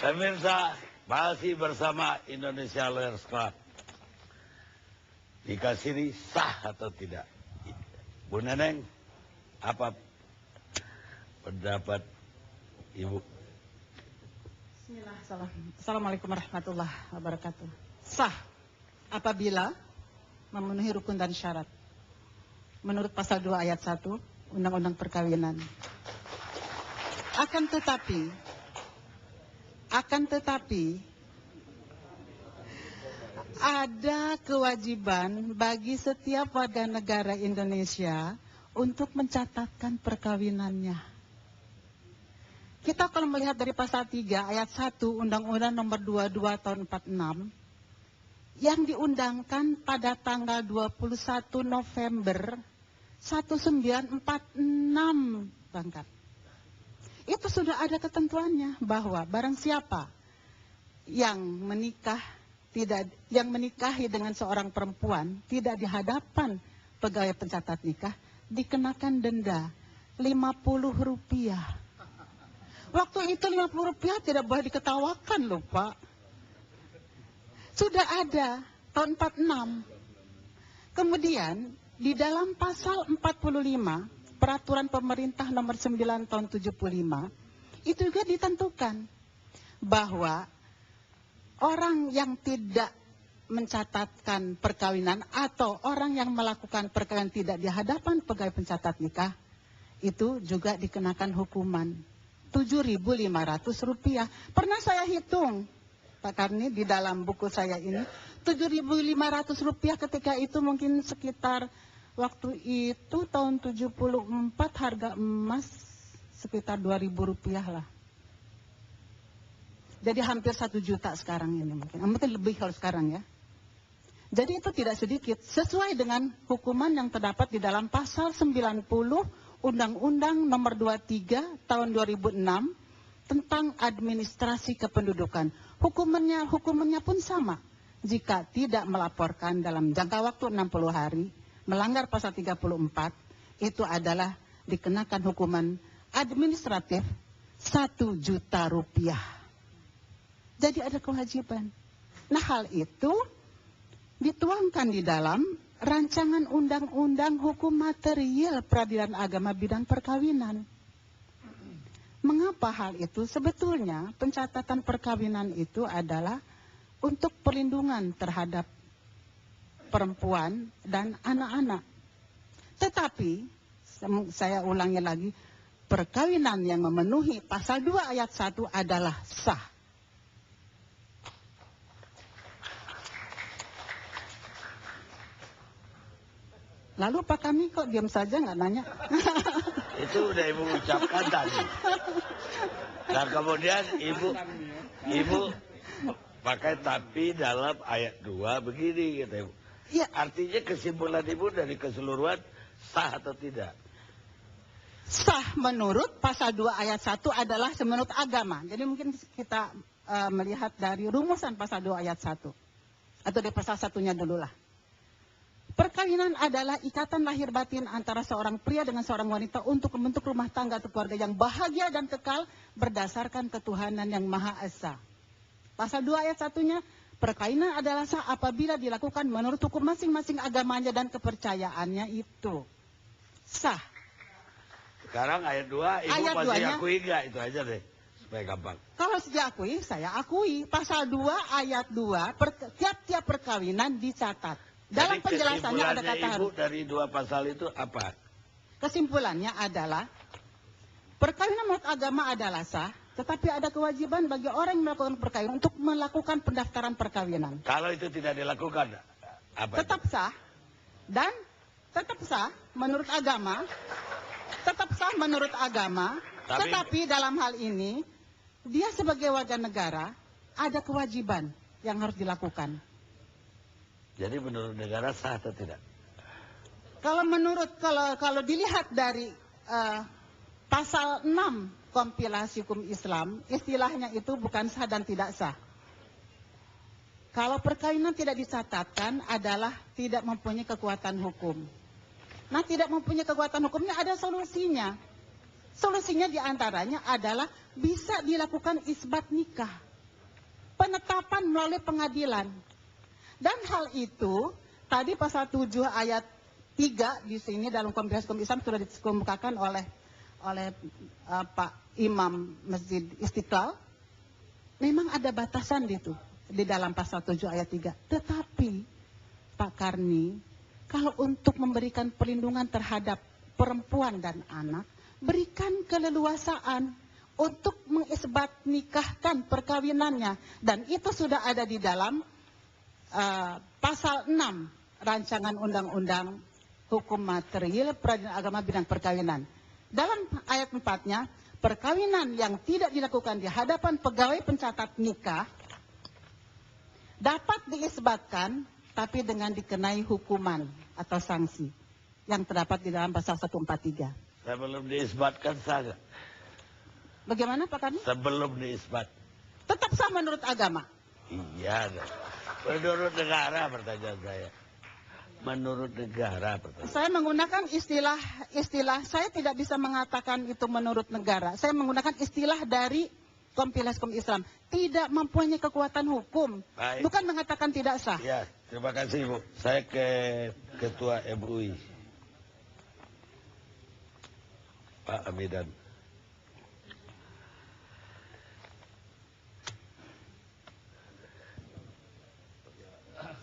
Pemirsa, masih bersama Indonesia Lawyers Club. Dikasih sah atau tidak? Bu Neneng, apa pendapat Ibu? Assalamualaikum warahmatullahi wabarakatuh. Sah apabila memenuhi rukun dan syarat menurut pasal 2 ayat 1 Undang-Undang Perkawinan. Akan tetapi ada kewajiban bagi setiap warga negara Indonesia untuk mencatatkan perkawinannya. Kita kalau melihat dari pasal 3 ayat 1 Undang-Undang nomor 22 tahun 46 yang diundangkan pada tanggal 21 November 1946 Bangkat. Itu sudah ada ketentuannya bahwa barang siapa yang menikahi dengan seorang perempuan tidak di hadapan pegawai pencatat nikah dikenakan denda Rp50. Waktu itu Rp50 tidak boleh diketawakan loh Pak. Sudah ada tahun 46. Kemudian di dalam pasal 45 Peraturan Pemerintah nomor 9 tahun 75 itu juga ditentukan bahwa orang yang tidak mencatatkan perkawinan atau orang yang melakukan perkawinan tidak di hadapan pegawai pencatat nikah itu juga dikenakan hukuman Rp7.500. Pernah saya hitung Pak Karni di dalam buku saya ini Rp7.500 ketika itu mungkin sekitar waktu itu tahun 74 harga emas sekitar Rp2.000 lah. Jadi hampir 1 juta sekarang ini mungkin lebih kalau sekarang ya. Jadi itu tidak sedikit sesuai dengan hukuman yang terdapat di dalam pasal 90 Undang-Undang nomor 23 tahun 2006 tentang administrasi kependudukan. Hukumannya pun sama. Jika tidak melaporkan dalam jangka waktu 60 hari melanggar pasal 34 itu adalah dikenakan hukuman administratif Rp1 juta. Jadi ada kewajiban. Nah hal itu dituangkan di dalam rancangan undang-undang hukum material peradilan agama bidang perkawinan. Mengapa hal itu? Sebetulnya pencatatan perkawinan itu adalah untuk perlindungan terhadap perempuan dan anak-anak. Tetapi, saya ulangi lagi, perkawinan yang memenuhi pasal 2 ayat 1 adalah sah. Lalu Pak Kami kok diam saja nggak nanya? Itu udah Ibu ucapkan tadi. Dan kemudian Ibu pakai tapi dalam ayat 2 begini gitu Ibu. Ya. Artinya kesimpulan Ibu dari keseluruhan sah atau tidak? Sah menurut pasal 2 ayat 1 adalah menurut agama. Jadi mungkin kita melihat dari rumusan pasal 2 ayat 1. Atau dari pasal 1-nya dulu lah. Perkawinan adalah ikatan lahir batin antara seorang pria dengan seorang wanita untuk membentuk rumah tangga atau keluarga yang bahagia dan kekal berdasarkan ketuhanan yang Maha Esa. Pasal 2 ayat 1-nya, perkawinan adalah sah apabila dilakukan menurut hukum masing-masing agamanya dan kepercayaannya itu. Sah. Sekarang ayat 2, Ibu Ayat masih 2-nya, akui nggak? Itu aja deh, supaya gampang. kalau diakui, saya akui. Pasal 2 ayat 2, tiap-tiap perkawinan dicatat. Dalam Jadi penjelasannya ada kata Ibu harus. dari 2 pasal itu apa? Kesimpulannya adalah, perkawinan menurut agama adalah sah, tetapi ada kewajiban bagi orang yang melakukan perkawinan untuk melakukan pendaftaran perkawinan. Kalau itu tidak dilakukan, apa Tetap itu? sah, dan tetap sah menurut agama, tetapi dalam hal ini, dia sebagai warga negara, ada kewajiban yang harus dilakukan. Jadi menurut negara sah atau tidak? Kalau dilihat dari pasal 6 kompilasi hukum Islam, istilahnya itu bukan sah dan tidak sah. Kalau perkawinan tidak dicatatkan adalah tidak mempunyai kekuatan hukum. Nah, tidak mempunyai kekuatan hukumnya ada solusinya. Solusinya diantaranya adalah bisa dilakukan isbat nikah. penetapan melalui pengadilan. Dan hal itu tadi pasal 7 ayat 3 di sini dalam Konferensi Hukum Islam sudah dikemukakan oleh Pak Imam Masjid Istiqlal. Memang ada batasan di dalam pasal 7 ayat 3. Tetapi Pak Karni, kalau untuk memberikan perlindungan terhadap perempuan dan anak, berikan keleluasaan untuk mengisbat nikahkan perkawinannya. Dan itu sudah ada di dalam pasal 6 rancangan undang-undang hukum material peradilan agama bidang perkawinan. Dalam ayat 4-nya, perkawinan yang tidak dilakukan di hadapan pegawai pencatat nikah dapat diisbatkan tapi dengan dikenai hukuman atau sanksi yang terdapat di dalam pasal 143. Sebelum diisbatkan sah. Bagaimana Pak Karni? Sebelum diisbat. Tetap sah menurut agama. Iya. Menurut negara pertanyaan saya. Menurut negara pertanyaan. Saya menggunakan istilah, saya tidak bisa mengatakan itu menurut negara. Saya menggunakan istilah dari Kompilasi Hukum Islam. Tidak mempunyai kekuatan hukum. Baik. Bukan mengatakan tidak sah. Ya, terima kasih Bu. Saya ke Ketua MUI. Pak Amidan.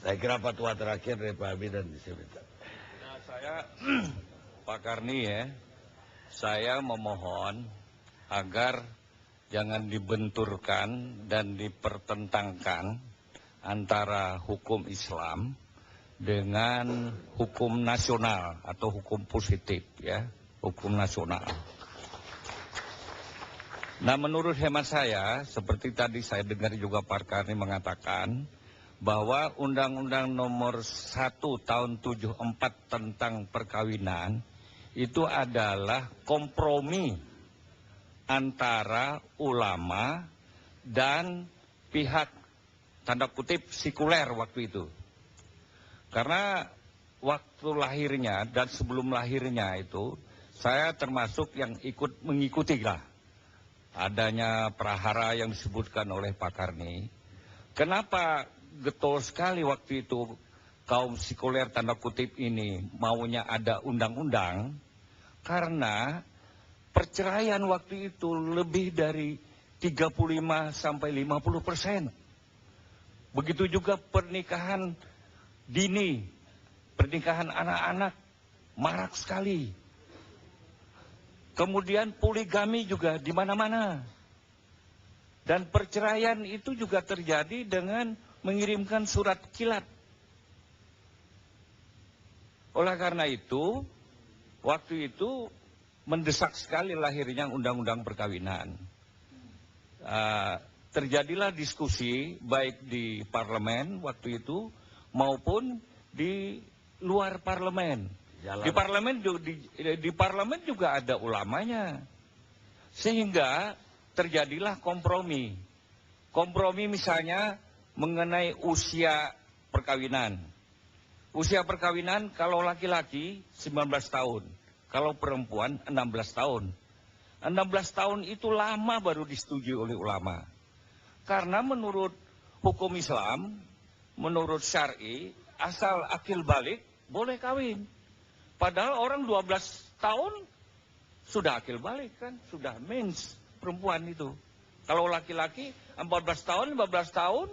Saya kira fatwa terakhir dari Pak Amidan disebut. Nah, saya Pak Karni ya, saya memohon agar jangan dibenturkan dan dipertentangkan antara hukum Islam dengan hukum nasional atau hukum positif ya, hukum nasional. Nah, menurut hemat saya, seperti tadi saya dengar juga Pak Karni mengatakan bahwa Undang-Undang Nomor 1 Tahun 74 tentang perkawinan itu adalah kompromi antara ulama dan pihak tanda kutip sekuler waktu itu. Karena waktu lahirnya dan sebelum lahirnya itu saya termasuk yang ikut mengikuti lah adanya prahara yang disebutkan oleh Pak Karni. Kenapa getol sekali waktu itu kaum sekuler tanda kutip ini maunya ada undang-undang? Karena perceraian waktu itu lebih dari 35 sampai 50%. Begitu juga pernikahan dini, pernikahan anak-anak marak sekali. Kemudian poligami juga di mana-mana. Dan perceraian itu juga terjadi dengan mengirimkan surat kilat. Oleh karena itu, waktu itu mendesak sekali lahirnya undang-undang perkawinan. Terjadilah diskusi baik di parlemen waktu itu maupun di luar parlemen. Di parlemen juga ada ulamanya. Sehingga terjadilah kompromi. Kompromi misalnya mengenai usia perkawinan. Usia perkawinan kalau laki-laki 19 tahun, kalau perempuan 16 tahun. 16 tahun itu lama baru disetujui oleh ulama. Karena menurut hukum Islam, menurut syar'i, asal akil balik boleh kawin. Padahal orang 12 tahun sudah akil balik kan, sudah mens perempuan itu. Kalau laki-laki 14 tahun, 15 tahun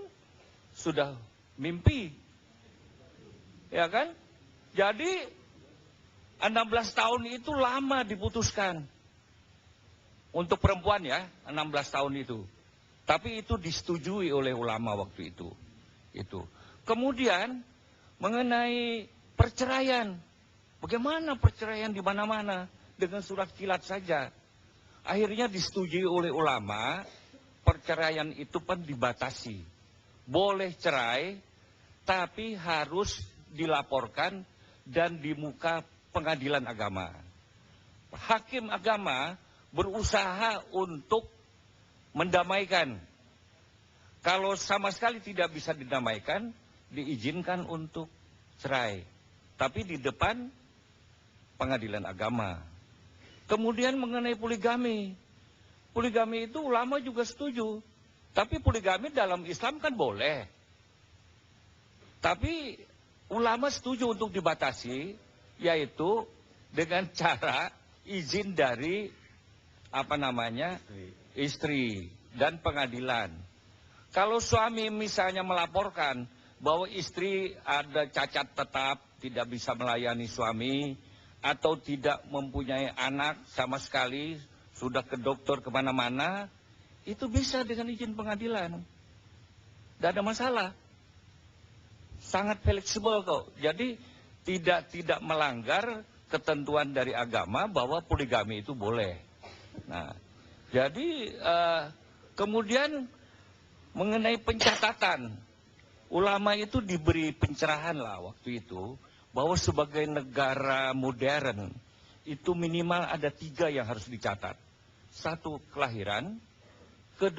sudah mimpi. Ya kan? Jadi 16 tahun itu lama diputuskan. Untuk perempuan ya, 16 tahun itu. Tapi itu disetujui oleh ulama waktu itu. Kemudian mengenai perceraian. Bagaimana perceraian di mana-mana dengan surat kilat saja. Akhirnya disetujui oleh ulama, perceraian itu pun dibatasi. Boleh cerai, tapi harus dilaporkan dan di muka pengadilan agama. Hakim agama berusaha untuk mendamaikan. Kalau sama sekali tidak bisa didamaikan, diizinkan untuk cerai. Tapi di depan pengadilan agama. Kemudian mengenai poligami. Poligami itu ulama juga setuju. Tapi poligami dalam Islam kan boleh. Tapi ulama setuju untuk dibatasi, yaitu dengan cara izin dari istri dan pengadilan. Kalau suami misalnya melaporkan bahwa istri ada cacat tetap, tidak bisa melayani suami, atau tidak mempunyai anak sama sekali, sudah ke dokter kemana-mana, itu bisa dengan izin pengadilan. Tidak ada masalah. Sangat fleksibel kok. Jadi tidak melanggar ketentuan dari agama bahwa poligami itu boleh. Nah, jadi kemudian mengenai pencatatan, ulama itu diberi pencerahan lah waktu itu bahwa sebagai negara modern itu minimal ada 3 yang harus dicatat. 1, kelahiran. 2,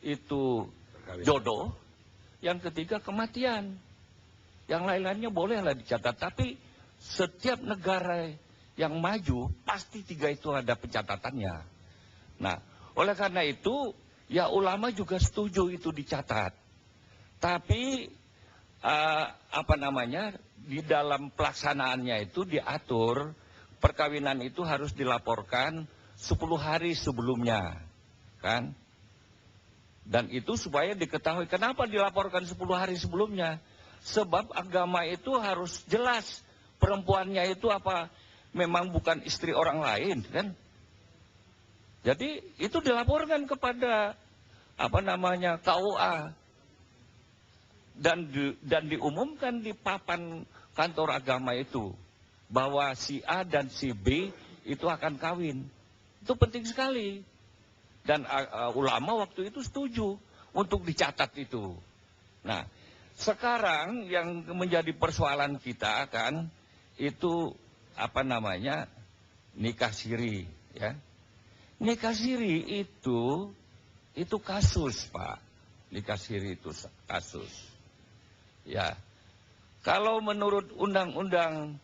itu jodoh. Yang 3, kematian. Yang lain-lainnya bolehlah dicatat. Tapi setiap negara yang maju pasti 3 itu ada pencatatannya. Nah, oleh karena itu ya ulama juga setuju itu dicatat. Tapi di dalam pelaksanaannya itu diatur perkawinan itu harus dilaporkan 10 hari sebelumnya, kan? Dan itu supaya diketahui kenapa dilaporkan 10 hari sebelumnya. Sebab agama itu harus jelas perempuannya itu apa memang bukan istri orang lain, kan? Jadi itu dilaporkan kepada KUA dan diumumkan di papan kantor agama itu bahwa si A dan si B itu akan kawin. Itu penting sekali. Dan ulama waktu itu setuju untuk dicatat itu. Nah, sekarang yang menjadi persoalan kita kan itu nikah siri, ya. Nikah siri itu kasus, Pak. Nikah siri itu kasus. Ya. Kalau menurut undang-undang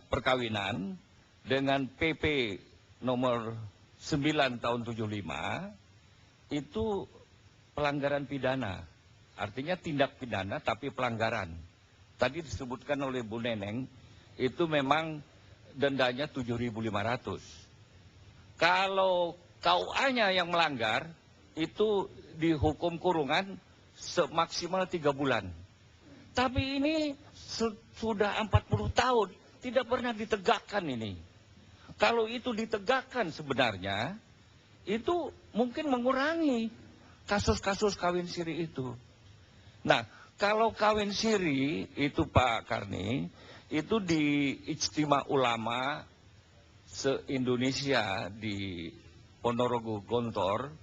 perkawinan dengan PP nomor 9 tahun 75 itu pelanggaran pidana. Artinya tindak pidana tapi pelanggaran. Tadi disebutkan oleh Bu Neneng, itu memang dendanya 7.500. Kalau KUA-nya yang melanggar, itu dihukum kurungan semaksimal 3 bulan. Tapi ini sudah 40 tahun, tidak pernah ditegakkan ini. Kalau itu ditegakkan sebenarnya, itu mungkin mengurangi kasus-kasus kawin siri itu. Nah, kalau kawin siri itu Pak Karni, itu di Ijtima Ulama se-Indonesia di Ponorogo Gontor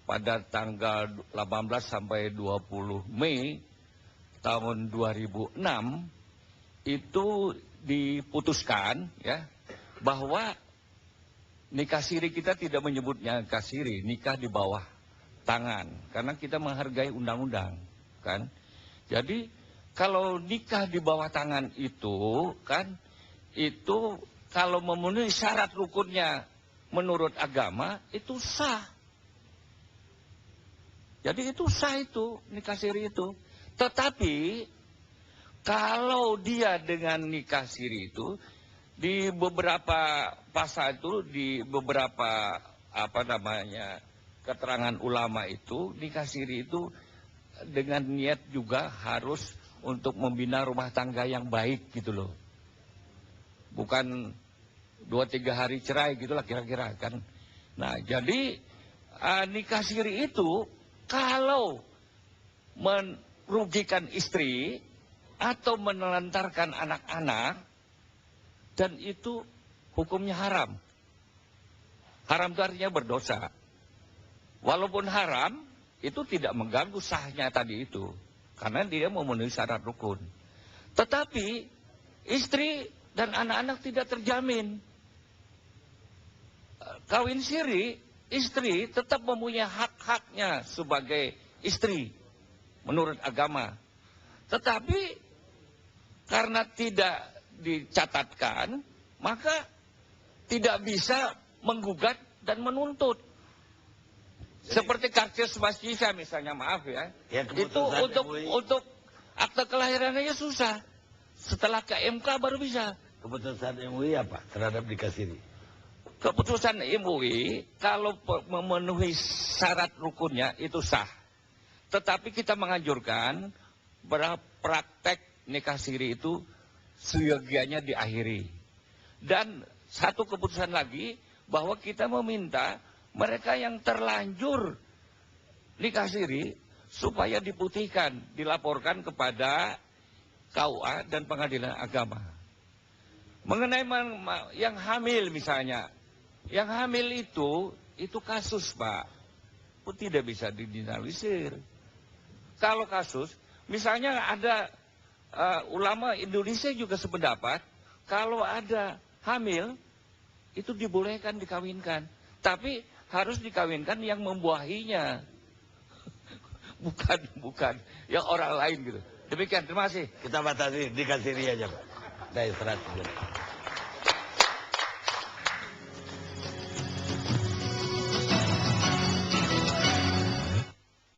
pada tanggal 18 sampai 20 Mei tahun 2006 itu diputuskan ya bahwa nikah siri kita tidak menyebutnya nikah siri, nikah di bawah tangan karena kita menghargai undang-undang kan. Jadi kalau nikah di bawah tangan itu kan itu kalau memenuhi syarat rukunnya menurut agama itu sah. Jadi itu sah itu nikah siri itu. Tetapi kalau dia dengan nikah siri itu di beberapa pasal itu di beberapa keterangan ulama itu nikah siri itu dengan niat juga harus untuk membina rumah tangga yang baik gitu loh. Bukan 2-3 hari cerai gitulah kira-kira kan. Nah, jadi nikah siri itu kalau merugikan istri atau menelantarkan anak-anak dan itu hukumnya haram. Haram itu artinya berdosa. Walaupun haram, itu tidak mengganggu sahnya tadi itu. Karena dia memenuhi syarat rukun. Tetapi istri dan anak-anak tidak terjamin. Kawin siri, istri tetap mempunyai hak-haknya sebagai istri menurut agama. Tetapi karena tidak dicatatkan, maka tidak bisa menggugat dan menuntut. Seperti karcis Masjisa misalnya, maaf ya. Ya, Itu keputusan MUI. untuk akte kelahirannya susah. Setelah ke MK baru bisa. Keputusan MUI apa terhadap Dikasiri? Keputusan MUI kalau memenuhi syarat rukunnya itu sah. Tetapi kita menganjurkan praktek nikah siri itu seyogianya diakhiri. Dan satu keputusan lagi bahwa kita meminta mereka yang terlanjur nikah siri supaya diputihkan, dilaporkan kepada KUA dan Pengadilan Agama. Mengenai yang hamil misalnya, yang hamil itu kasus, Pak, pun tidak bisa digeneralisir. Kalau kasus, misalnya ada ulama Indonesia juga sependapat, kalau ada hamil, itu dibolehkan dikawinkan. Tapi harus dikawinkan yang membuahinya. Bukan yang orang lain gitu. Demikian, terima kasih. Kita batasi Dikasiri aja, Pak. Dari 100.